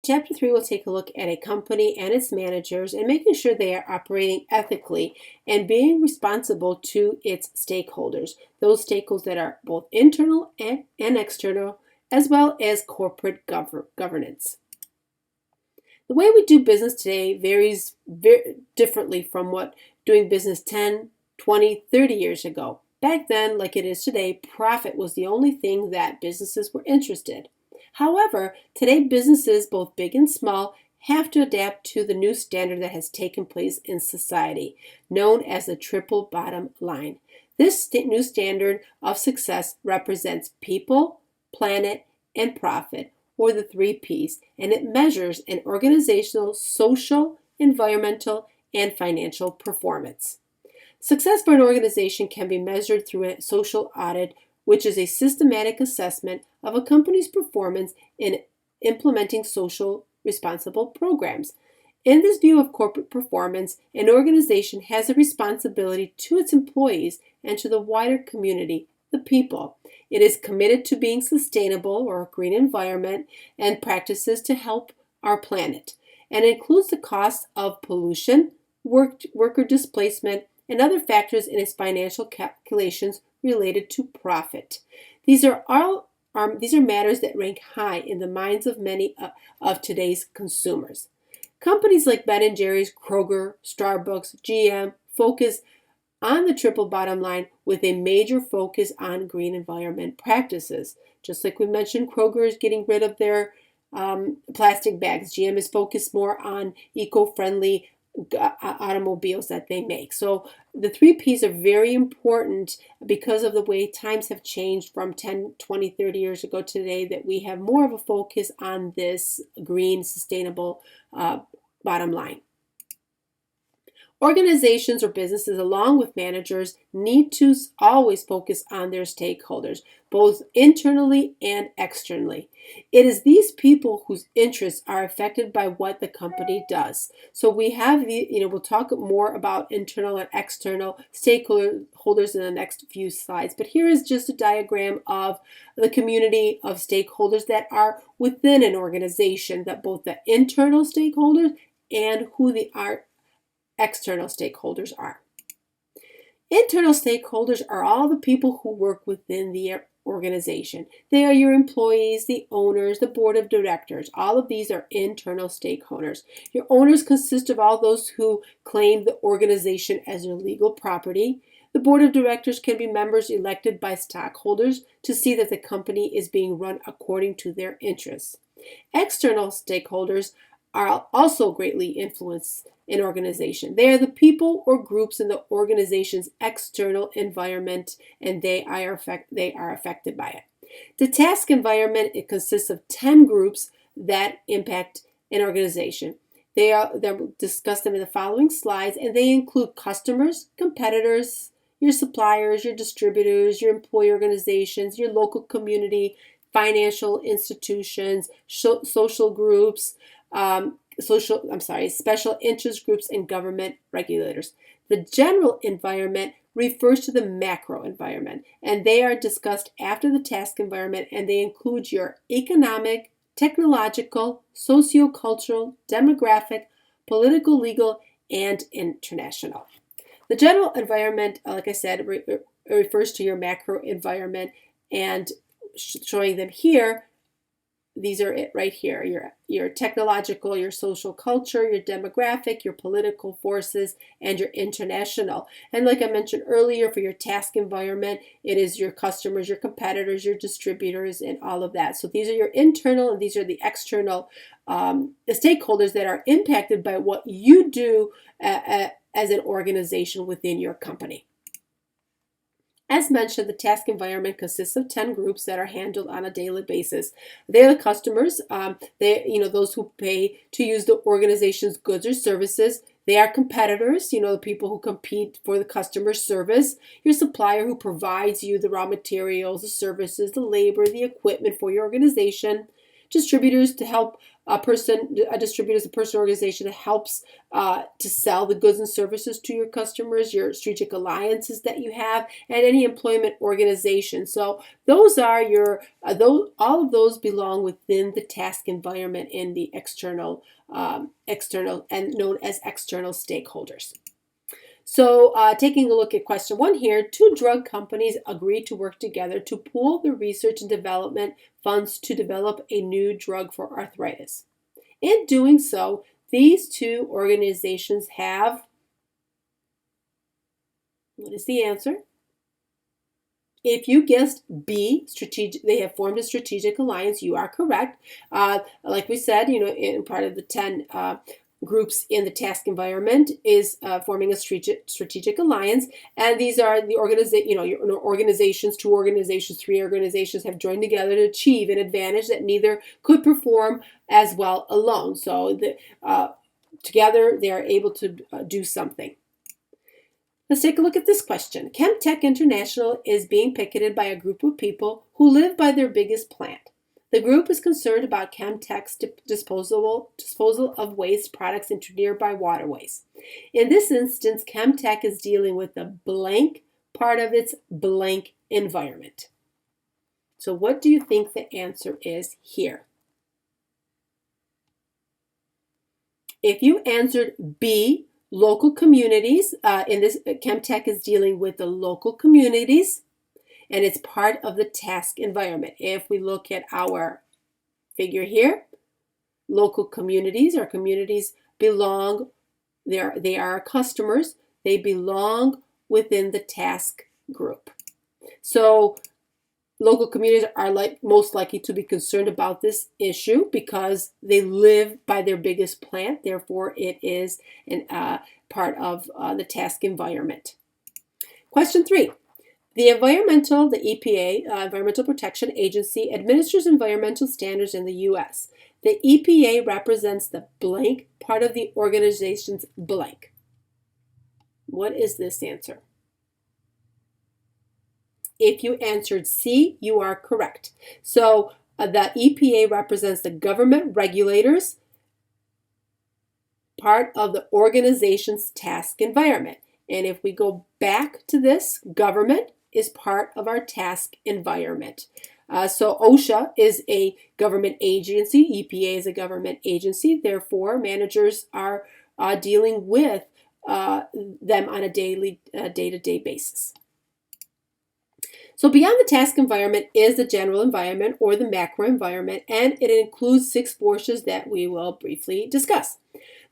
Chapter 3 will take a look at a company and its managers and making sure they are operating ethically and being responsible to its stakeholders, those stakeholders that are both internal and external, as well as corporate governance. The way we do business today varies very differently from what doing business 10, 20, 30 years ago. Back then, like it is today, profit was the only thing that businesses were interested. However, today businesses, both big and small, have to adapt to the new standard that has taken place in society, known as the triple bottom line. This new standard of success represents people, planet, and profit, or the 3Ps, and it measures an organizational, social, environmental, and financial performance. Success for an organization can be measured through a social audit, which is a systematic assessment of a company's performance in implementing social responsible programs. In this view of corporate performance, an organization has a responsibility to its employees and to the wider community, the people. It is committed to being sustainable or a green environment and practices to help our planet, and includes the cost of pollution, worker displacement, and other factors in its financial calculations related to profit. These are matters that rank high in the minds of many of today's consumers. Companies like Ben & Jerry's, Kroger, Starbucks, GM focus on the triple bottom line with a major focus on green environment practices. Just like we mentioned, Kroger is getting rid of their plastic bags. GM is focused more on eco-friendly automobiles that they make. So the 3Ps are very important because of the way times have changed from 10, 20, 30 years ago to today, that we have more of a focus on this green, sustainable bottom line. Organizations or businesses, along with managers, need to always focus on their stakeholders, both internally and externally. It is these people whose interests are affected by what the company does. So we have we'll talk more about internal and external stakeholders in the next few slides. But here is just a diagram of the community of stakeholders that are within an organization, that both the internal stakeholders and who they are external stakeholders are. Internal stakeholders are all the people who work within the organization. They are your employees, the owners, the board of directors. All of these are internal stakeholders. Your owners consist of all those who claim the organization as their legal property. The board of directors can be members elected by stockholders to see that the company is being run according to their interests. External stakeholders are also greatly influenced an organization. They are the people or groups in the organization's external environment, and they are affected by it. The task environment, it consists of 10 groups that impact an organization. They'll discuss them in the following slides, and they include customers, competitors, your suppliers, your distributors, your employee organizations, your local community, financial institutions, social groups, special interest groups, and government regulators. The general environment refers to the macro environment, and they are discussed after the task environment, and they include your economic, technological, socio-cultural, demographic, political, legal, and international. The general environment, like I said, refers to your macro environment, and showing them here, these are it right here, your technological, your social culture, your demographic, your political forces, and your international. And like I mentioned earlier, for your task environment, it is your customers, your competitors, your distributors, and all of that. So these are your internal, and these are the external stakeholders that are impacted by what you do as an organization within your company. As mentioned, the task environment consists of 10 groups that are handled on a daily basis. They are the customers, those who pay to use the organization's goods or services. They are competitors, the people who compete for the customer service. Your supplier, who provides you the raw materials, the services, the labor, the equipment for your organization. Distributors, to help A distributor is a person or organization that helps to sell the goods and services to your customers, your strategic alliances that you have, and any employment organization. So those are your, all of those belong within the task environment in the external and known as external stakeholders. So taking a look at question 1 here, 2 drug companies agreed to work together to pool the research and development funds to develop a new drug for arthritis. In doing so, these 2 organizations have, what is the answer? If you guessed B, strategic, they have formed a strategic alliance. You are correct. Like we said, in part of the 10 groups in the task environment is forming a strategic alliance, and these are the organizations, 2 organizations, 3 organizations have joined together to achieve an advantage that neither could perform as well alone. So together they are able to do something. Let's take a look at this question. Chemtech International is being picketed by a group of people who live by their biggest plant. The group is concerned about Chemtech's disposal of waste products into nearby waterways. In this instance, Chemtech is dealing with the blank part of its blank environment. So what do you think the answer is here? If you answered B, local communities, in this, Chemtech is dealing with the local communities, and it's part of the task environment. If we look at our figure here, local communities, our communities belong, they are customers, they belong within the task group. So local communities are most likely to be concerned about this issue because they live by their biggest plant. Therefore, it is part of the task environment. Question 3. The EPA, Environmental Protection Agency, administers environmental standards in the U.S. The EPA represents the blank part of the organization's blank. What is this answer? If you answered C, you are correct. So the EPA represents the government regulators, part of the organization's task environment. And if we go back to this, government is part of our task environment. So OSHA is a government agency. EPA is a government agency. Therefore, managers are dealing with them on a day-to-day basis. So beyond the task environment is the general environment or the macro environment, and it includes 6 forces that we will briefly discuss.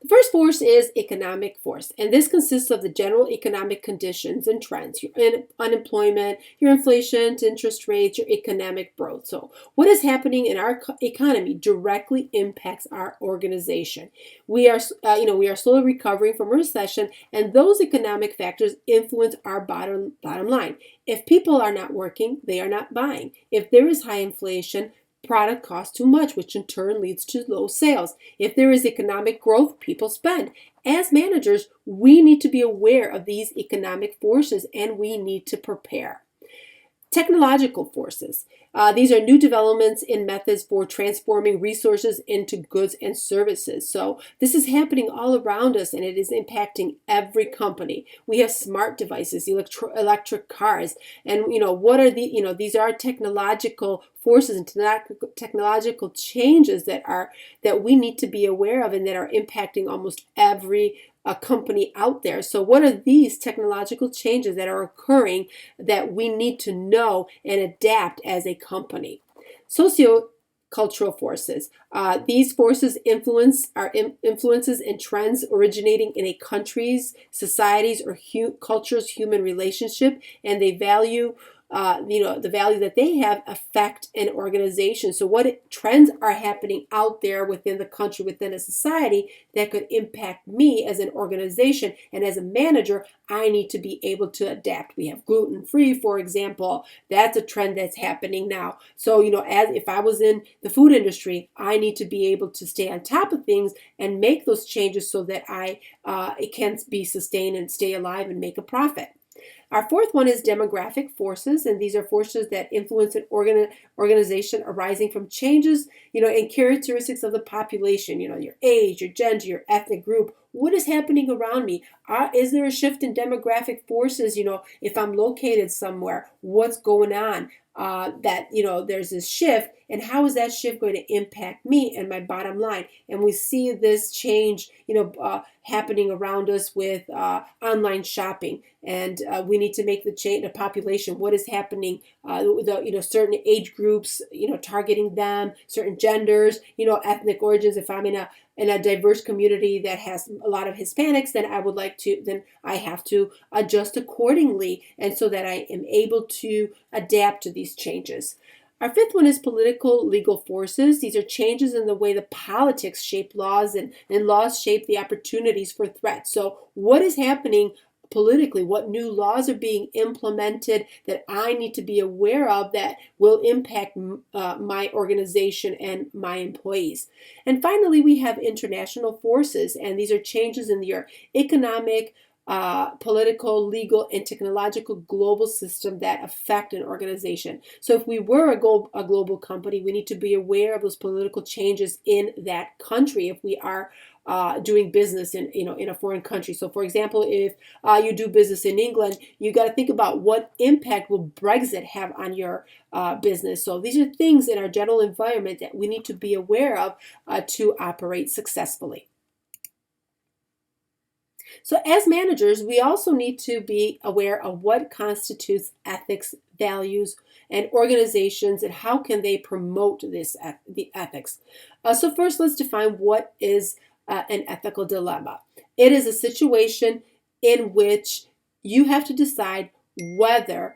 The first force is economic force, and this consists of the general economic conditions and trends, your unemployment, your inflation, interest rates, your economic growth. So what is happening in our economy directly impacts our organization. We are slowly recovering from a recession, and those economic factors influence our bottom line. If people are not working, they are not buying. If there is high inflation, product costs too much, which in turn leads to low sales. If there is economic growth, people spend. As managers, we need to be aware of these economic forces and we need to prepare. Technological forces. These are new developments in methods for transforming resources into goods and services. So this is happening all around us and it is impacting every company. We have smart devices, electric cars, and what are these are technological forces and technological changes that we need to be aware of and that are impacting almost every company out there. So what are these technological changes that are occurring that we need to know and adapt as a company? Socio-cultural forces. These forces influences and trends originating in a country's, society's, or culture's human relationship, and they value the value that they have affect an organization. So what trends are happening out there within the country, within a society that could impact me as an organization, and as a manager, I need to be able to adapt. We have gluten-free, for example. That's a trend that's happening now. So, as if I was in the food industry, I need to be able to stay on top of things and make those changes so that it can be sustained and stay alive and make a profit. Our fourth one is demographic forces, and these are forces that influence an organization arising from changes, in characteristics of the population, your age, your gender, your ethnic group. What is happening around me? Is there a shift in demographic forces? If I'm located somewhere, what's going on? There's this shift, and how is that shift going to impact me and my bottom line? And we see this change, happening around us with online shopping, and we need to make the change. The population, what is happening? Certain age groups, targeting them, certain genders, ethnic origins. If I'm in a diverse community that has a lot of Hispanics, then I have to adjust accordingly, and so that I am able to adapt to these changes. Our fifth one is political legal forces. These are changes in the way the politics shape laws, and laws shape the opportunities for threats. So what is happening politically? What new laws are being implemented that I need to be aware of that will impact my organization and my employees? And finally, we have international forces, and these are changes in your economic, political, legal, and technological global system that affect an organization. So if we were a global company, we need to be aware of those political changes in that country if we are doing business in a foreign country. So for example, if you do business in England, you got to think about what impact will Brexit have on your business. So these are things in our general environment that we need to be aware of to operate successfully. So as managers, we also need to be aware of what constitutes ethics, values, and organizations, and how can they promote the ethics. So first, let's define what is an ethical dilemma. It is a situation in which you have to decide whether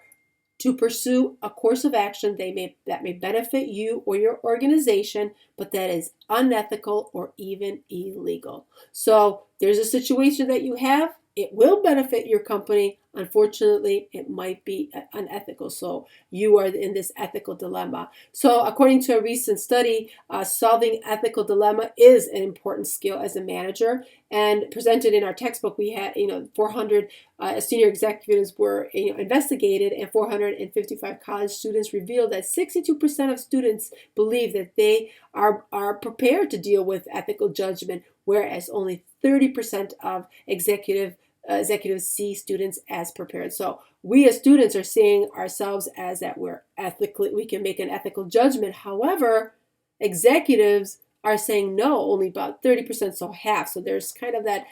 to pursue a course of action that may benefit you or your organization, but that is unethical or even illegal. So there's a situation that you have. It will benefit your company. Unfortunately, it might be unethical. So you are in this ethical dilemma. So according to a recent study, solving ethical dilemma is an important skill as a manager. And presented in our textbook, we had 400 senior executives were investigated, and 455 college students revealed that 62% of students believe that they are prepared to deal with ethical judgment, whereas only 30% of executives see students as prepared. So we as students are seeing ourselves as that we can make an ethical judgment. However, executives are saying no, only about 30%, so half. So there's kind of that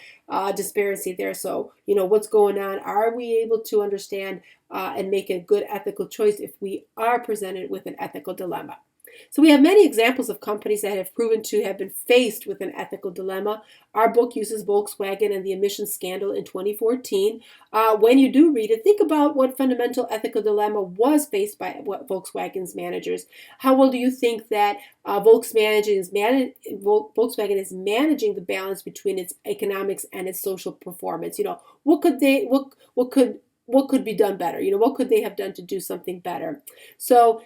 disparity there. So, what's going on? Are we able to understand and make a good ethical choice if we are presented with an ethical dilemma? So we have many examples of companies that have proven to have been faced with an ethical dilemma. Our book uses Volkswagen and the emissions scandal in 2014. When you do read it, think about what fundamental ethical dilemma was faced by Volkswagen's managers. How well do you think that Volkswagen is managing the balance between its economics and its social performance? What could be done better? What could they have done to do something better? So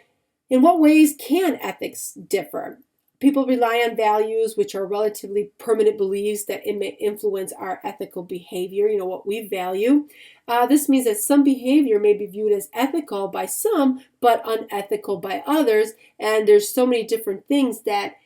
in what ways can ethics differ? People rely on values, which are relatively permanent beliefs that may influence our ethical behavior, what we value. This means that some behavior may be viewed as ethical by some, but unethical by others. And there's so many different things that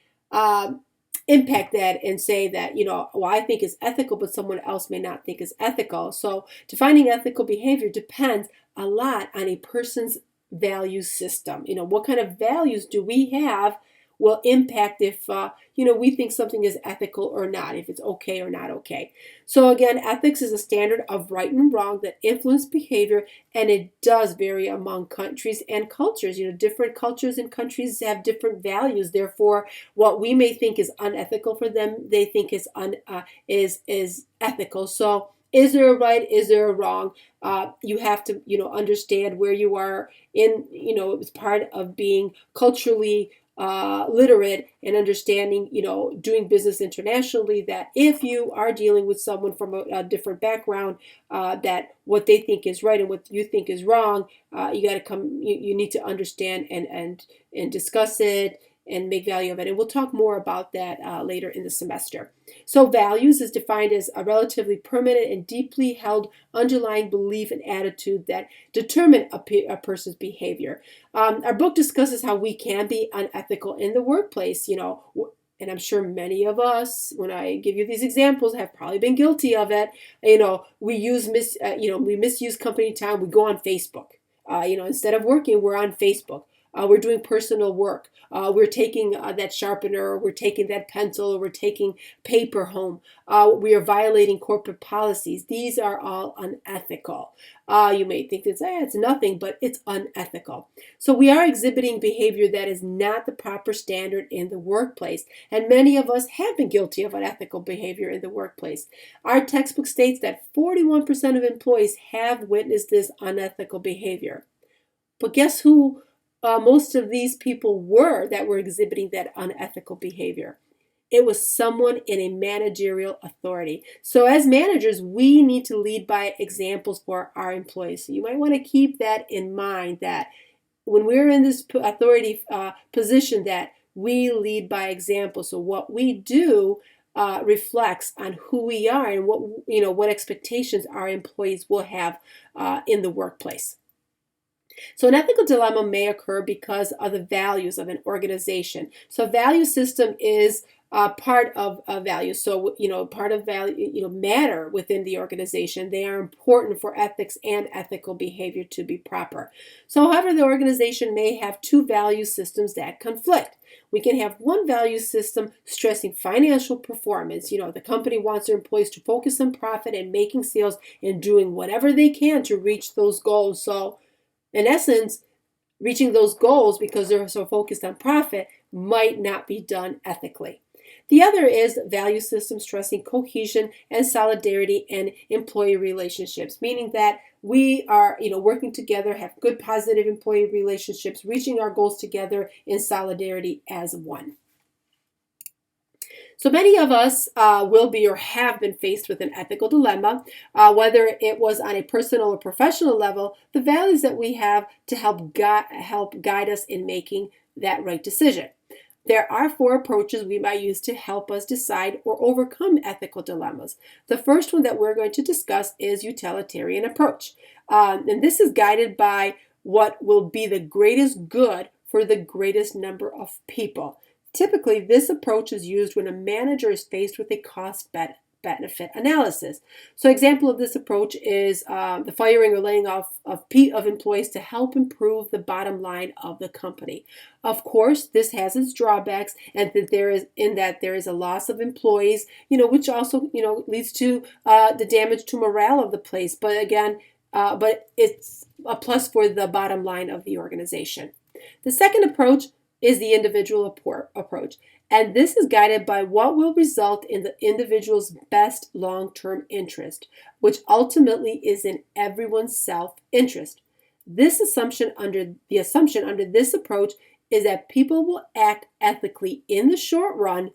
impact that and say that, I think is ethical, but someone else may not think is ethical. So defining ethical behavior depends a lot on a person's value system. What kind of values do we have will impact if, we think something is ethical or not, if it's okay or not okay. So again, ethics is a standard of right and wrong that influence behavior, and it does vary among countries and cultures. Different cultures and countries have different values. Therefore, what we may think is unethical for them, they think is ethical. So is there a right? Is there a wrong? You have to, understand where you are in, it's part of being culturally literate and understanding, doing business internationally, that if you are dealing with someone from a different background, that what they think is right and what you think is wrong, you need to understand and discuss it and make value of it. And we'll talk more about that later in the semester. So values is defined as a relatively permanent and deeply held underlying belief and attitude that determine a person's behavior. Our book discusses how we can be unethical in the workplace, and I'm sure many of us, when I give you these examples, have probably been guilty of it. We misuse company time. We go on Facebook. Instead of working, we're on Facebook. We're doing personal work. We're taking that sharpener, or we're taking that pencil, or we're taking paper home. We are violating corporate policies. These are all unethical. You may think it's nothing, but it's unethical. So we are exhibiting behavior that is not the proper standard in the workplace. And many of us have been guilty of unethical behavior in the workplace. Our textbook states that 41% of employees have witnessed this unethical behavior. But guess who most of these people were that were exhibiting that unethical behavior? It was someone in a managerial authority. So as managers, we need to lead by examples for our employees. So you might want to keep that in mind, that when we're in this authority position, that we lead by example. So what we do reflects on who we are and what expectations our employees will have in the workplace. So an ethical dilemma may occur because of the values of an organization. So a value system is part of values. So, part of value, matter within the organization. They are important for ethics and ethical behavior to be proper. So, however, the organization may have two value systems that conflict. We can have one value system stressing financial performance. The company wants their employees to focus on profit and making sales and doing whatever they can to reach those goals. So, in essence, reaching those goals, because they're so focused on profit, might not be done ethically. The other is value system stressing cohesion and solidarity in employee relationships, meaning that we are, working together, have good positive employee relationships, reaching our goals together in solidarity as one. So many of us will be or have been faced with an ethical dilemma, whether it was on a personal or professional level. The values that we have to help guide us in making that right decision. There are 4 approaches we might use to help us decide or overcome ethical dilemmas. The first one that we're going to discuss is utilitarian approach. And this is guided by what will be the greatest good for the greatest number of people. Typically, this approach is used when a manager is faced with a cost-benefit analysis. So example of this approach is the firing or laying off of employees to help improve the bottom line of the company. Of course, this has its drawbacks, and that there is a loss of employees, which also leads to the damage to morale of the place. But again, it's a plus for the bottom line of the organization. The second approach is the individual approach. And this is guided by what will result in the individual's best long-term interest, which ultimately is in everyone's self-interest. The assumption under this approach is that people will act ethically in the short run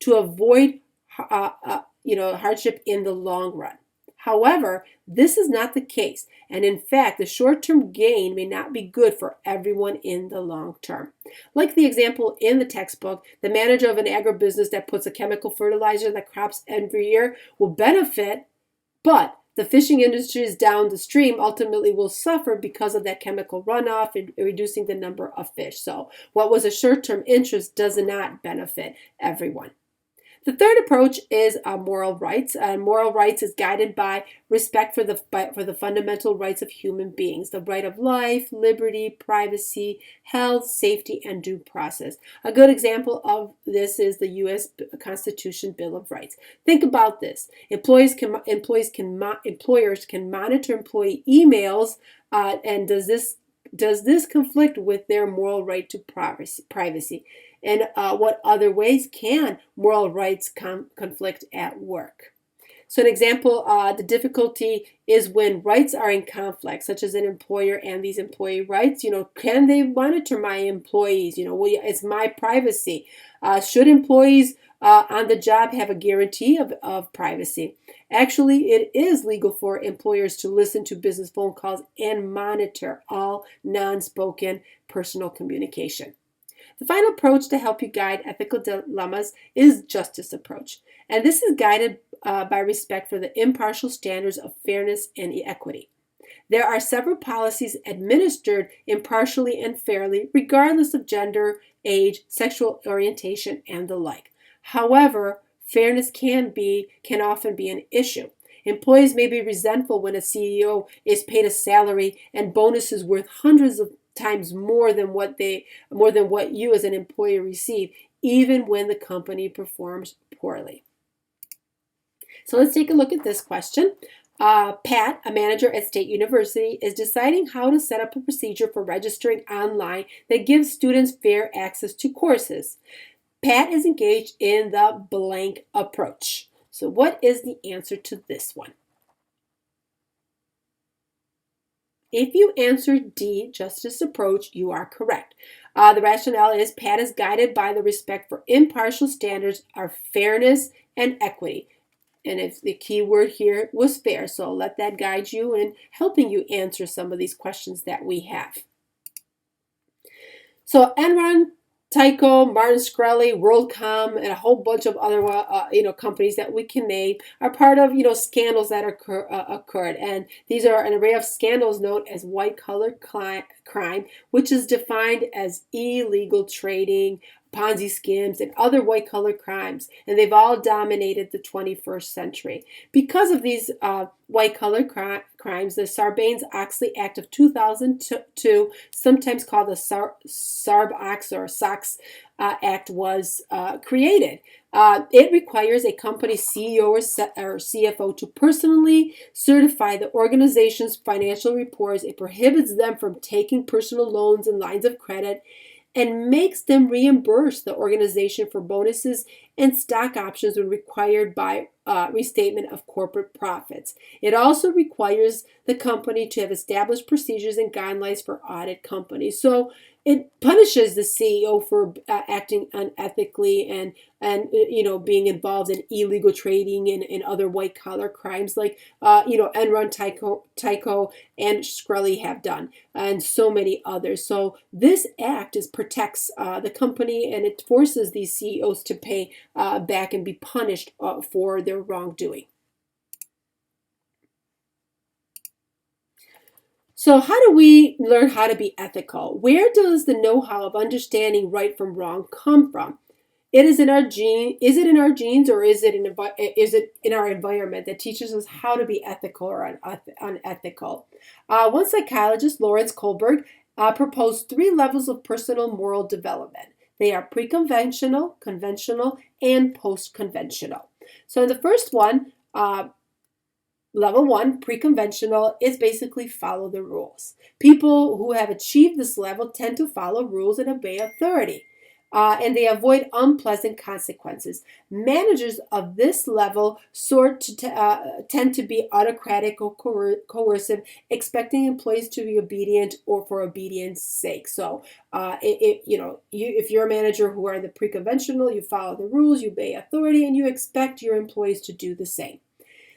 to avoid hardship in the long run. However, this is not the case, and in fact, the short-term gain may not be good for everyone in the long term. Like the example in the textbook, the manager of an agribusiness that puts a chemical fertilizer in the crops every year will benefit, but the fishing industries down the stream ultimately will suffer because of that chemical runoff and reducing the number of fish. So what was a short-term interest does not benefit everyone. The third approach is moral rights. Moral rights is guided by respect for the fundamental rights of human beings, the right of life, liberty, privacy, health, safety, and due process. A good example of this is the U.S. Constitution Bill of Rights. Think about this. Employers can monitor employee emails, and does this conflict with their moral right to privacy? And what other ways can moral rights conflict at work? So an example, the difficulty is when rights are in conflict, such as an employer and these employee rights. Can they monitor my employees? It's my privacy. Should employees on the job have a guarantee of privacy? Actually, it is legal for employers to listen to business phone calls and monitor all non-spoken personal communication. The final approach to help you guide ethical dilemmas is justice approach. And this is guided by respect for the impartial standards of fairness and equity. There are several policies administered impartially and fairly, regardless of gender, age, sexual orientation, and the like. However, fairness can often be an issue. Employees may be resentful when a CEO is paid a salary and bonuses worth hundreds of times more than what you as an employee receive, even when the company performs poorly. So let's take a look at this question. Pat, a manager at State University, is deciding how to set up a procedure for registering online that gives students fair access to courses. Pat is engaged in the blank approach. So what is the answer to this one? If you answer D, justice approach, you are correct. The rationale is Pat is guided by the respect for impartial standards of fairness and equity. And if the key word here was fair, so let that guide you in helping you answer some of these questions that we have. So Enron, Tyco, Martin Shkreli, WorldCom, and a whole bunch of other companies that we can name are part of scandals that occurred, and these are an array of scandals known as white-collar crime, which is defined as illegal trading, Ponzi schemes, and other white-collar crimes, and they've all dominated the 21st century. Because of these white-collar crimes, the Sarbanes-Oxley Act of 2002, sometimes called the Sarb-Ox or SOX Act, was created. It requires a company CEO or CFO to personally certify the organization's financial reports. It prohibits them from taking personal loans and lines of credit, and makes them reimburse the organization for bonuses and stock options when required by restatement of corporate profits. It also requires the company to have established procedures and guidelines for audit companies. So it punishes the CEO for acting unethically and being involved in illegal trading and other white collar crimes like Enron, Tyco, and Shkreli have done, and so many others. So this act protects the company, and it forces these CEOs to pay back and be punished for their wrongdoing. So how do we learn how to be ethical? Where does the know-how of understanding right from wrong come from? Is it in our genes, or is it in our environment that teaches us how to be ethical or unethical? One psychologist, Lawrence Kohlberg, proposed 3 levels of personal moral development. They are pre-conventional, conventional, and post-conventional. So in the first one, level 1, pre-conventional, is basically follow the rules. People who have achieved this level tend to follow rules and obey authority, and they avoid unpleasant consequences. Managers of this level tend to be autocratic or coercive, expecting employees to be obedient or for obedience sake. So, if you're a manager who are the pre-conventional, you follow the rules, you obey authority, and you expect your employees to do the same.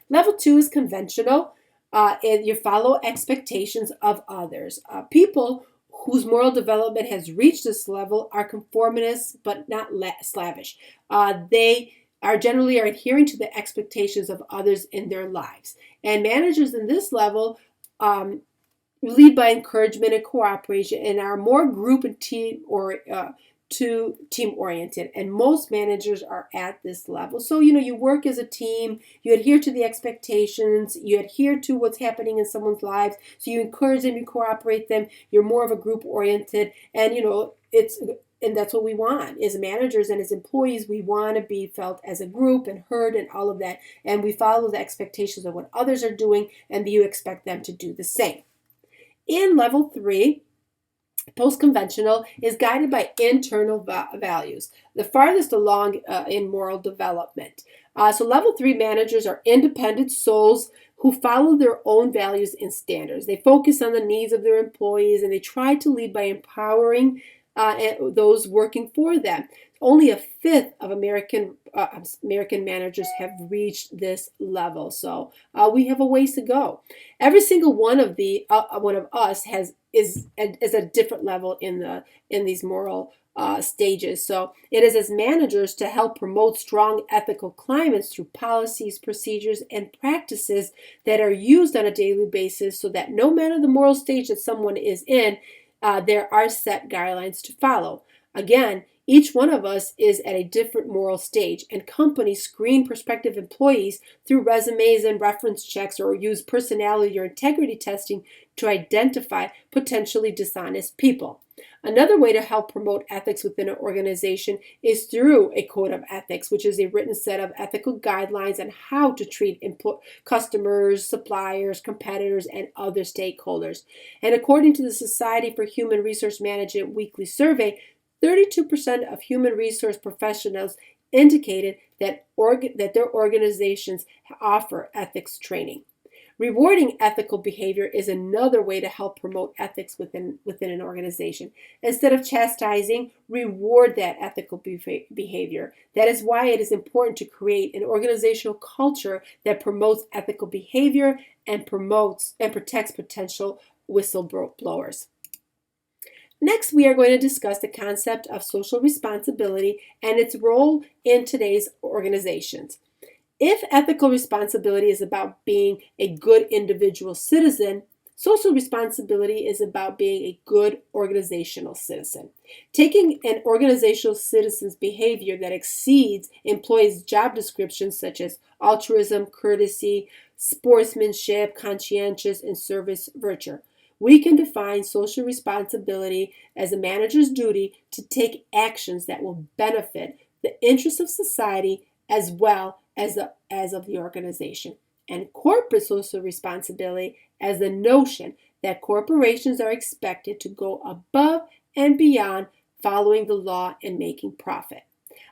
Level 2 is conventional, and you follow expectations of others. People whose moral development has reached this level are conformists but not slavish. They are generally adhering to the expectations of others in their lives. And managers in this level lead by encouragement and cooperation and are more group and team oriented, and most managers are at this level. So you work as a team, you adhere to the expectations, you adhere to what's happening in someone's lives, so you encourage them, you cooperate them, you're more of a group oriented, and and that's what we want as managers and as employees. We want to be felt as a group and heard and all of that, and we follow the expectations of what others are doing, and you expect them to do the same. In level 3, post-conventional, is guided by internal values, the farthest along in moral development. So level 3 managers are independent souls who follow their own values and standards. They focus on the needs of their employees, and they try to lead by empowering those working for them. Only a fifth of American managers have reached this level, so we have a ways to go. Every single one of us is a different level in these moral stages. So it is as managers to help promote strong ethical climates through policies, procedures, and practices that are used on a daily basis so that no matter the moral stage that someone is in, there are set guidelines to follow. Again, each one of us is at a different moral stage, and companies screen prospective employees through resumes and reference checks or use personality or integrity testing to identify potentially dishonest people. Another way to help promote ethics within an organization is through a code of ethics, which is a written set of ethical guidelines on how to treat customers, suppliers, competitors, and other stakeholders. And according to the Society for Human Resource Management weekly survey, 32% of human resource professionals indicated that their organizations offer ethics training. Rewarding ethical behavior is another way to help promote ethics within an organization. Instead of chastising, reward that ethical behavior. That is why it is important to create an organizational culture that promotes ethical behavior and protects potential whistleblowers. Next, we are going to discuss the concept of social responsibility and its role in today's organizations. If ethical responsibility is about being a good individual citizen, social responsibility is about being a good organizational citizen. Taking an organizational citizen's behavior that exceeds employees' job descriptions such as altruism, courtesy, sportsmanship, conscientious, and service virtue. We can define social responsibility as a manager's duty to take actions that will benefit the interests of society as well as of the organization. And corporate social responsibility as the notion that corporations are expected to go above and beyond following the law and making profit.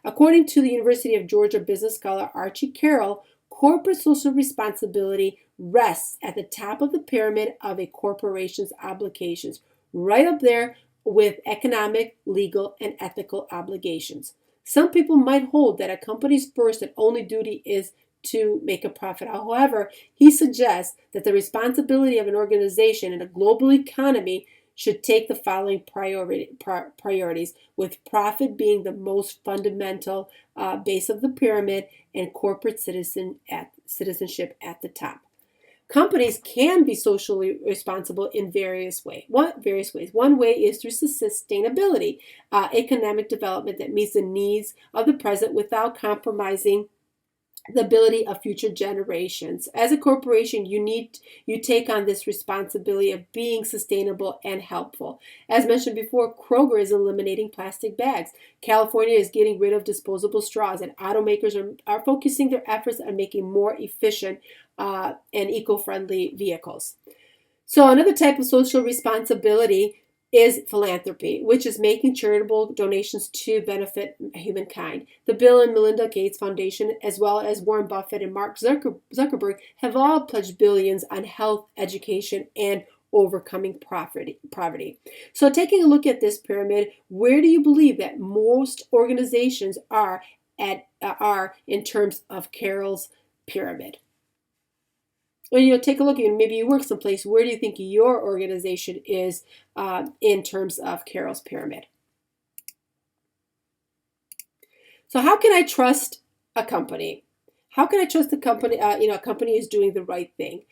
According to the University of Georgia business scholar Archie Carroll, corporate social responsibility rests at the top of the pyramid of a corporation's obligations, right up there with economic, legal, and ethical obligations. Some people might hold that a company's first and only duty is to make a profit. However, he suggests that the responsibility of an organization in a global economy should take the following priorities, with profit being the most fundamental base of the pyramid and corporate citizenship at the top. Companies can be socially responsible in various ways. One way is through sustainability, economic development that meets the needs of the present without compromising the ability of future generations. As a corporation, you take on this responsibility of being sustainable and helpful. As mentioned before, Kroger is eliminating plastic bags. California is getting rid of disposable straws, and automakers are focusing their efforts on making more efficient and eco-friendly vehicles. So another type of social responsibility is philanthropy, which is making charitable donations to benefit humankind. The Bill and Melinda Gates Foundation, as well as Warren Buffett and Mark Zuckerberg, have all pledged billions on health, education, and overcoming poverty. So taking a look at this pyramid, where do you believe that most organizations are in terms of Carroll's pyramid? When take a look at, maybe you work someplace, where do you think your organization is in terms of Carroll's pyramid? So how can I trust a company? How can I trust the company? A company is doing the right thing.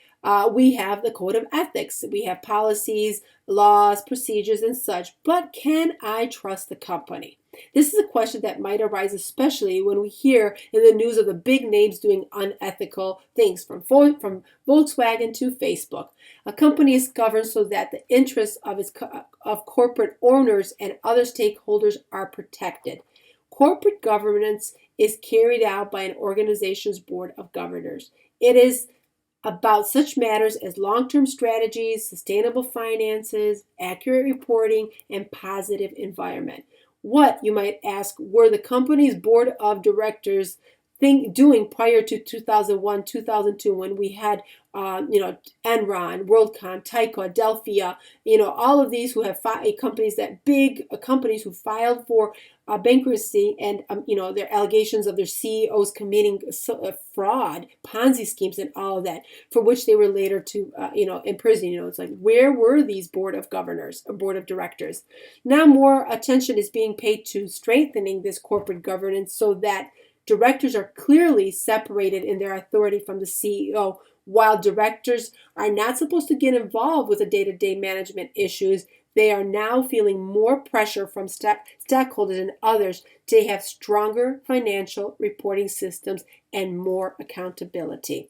We have the code of ethics. We have policies, laws, procedures, and such. But can I trust the company? This is a question that might arise, especially when we hear in the news of the big names doing unethical things, from Volkswagen to Facebook. A company is governed so that the interests of corporate owners and other stakeholders are protected. Corporate governance is carried out by an organization's board of governors. It is about such matters as long-term strategies, sustainable finances, accurate reporting, and positive environment. What, you might ask, were the company's board of directors doing prior to 2001, 2002, when we had, Enron, WorldCom, Tyco, Delphia, all of these who have companies, that big companies who filed for bankruptcy, and their allegations of their CEOs committing fraud, Ponzi schemes, and all of that, for which they were later to in prison. It's like, where were these board of governors or board of directors? Now more attention is being paid to strengthening this corporate governance so that directors are clearly separated in their authority from the CEO. While directors are not supposed to get involved with the day-to-day management issues, they are now feeling more pressure from stockholders and others to have stronger financial reporting systems and more accountability.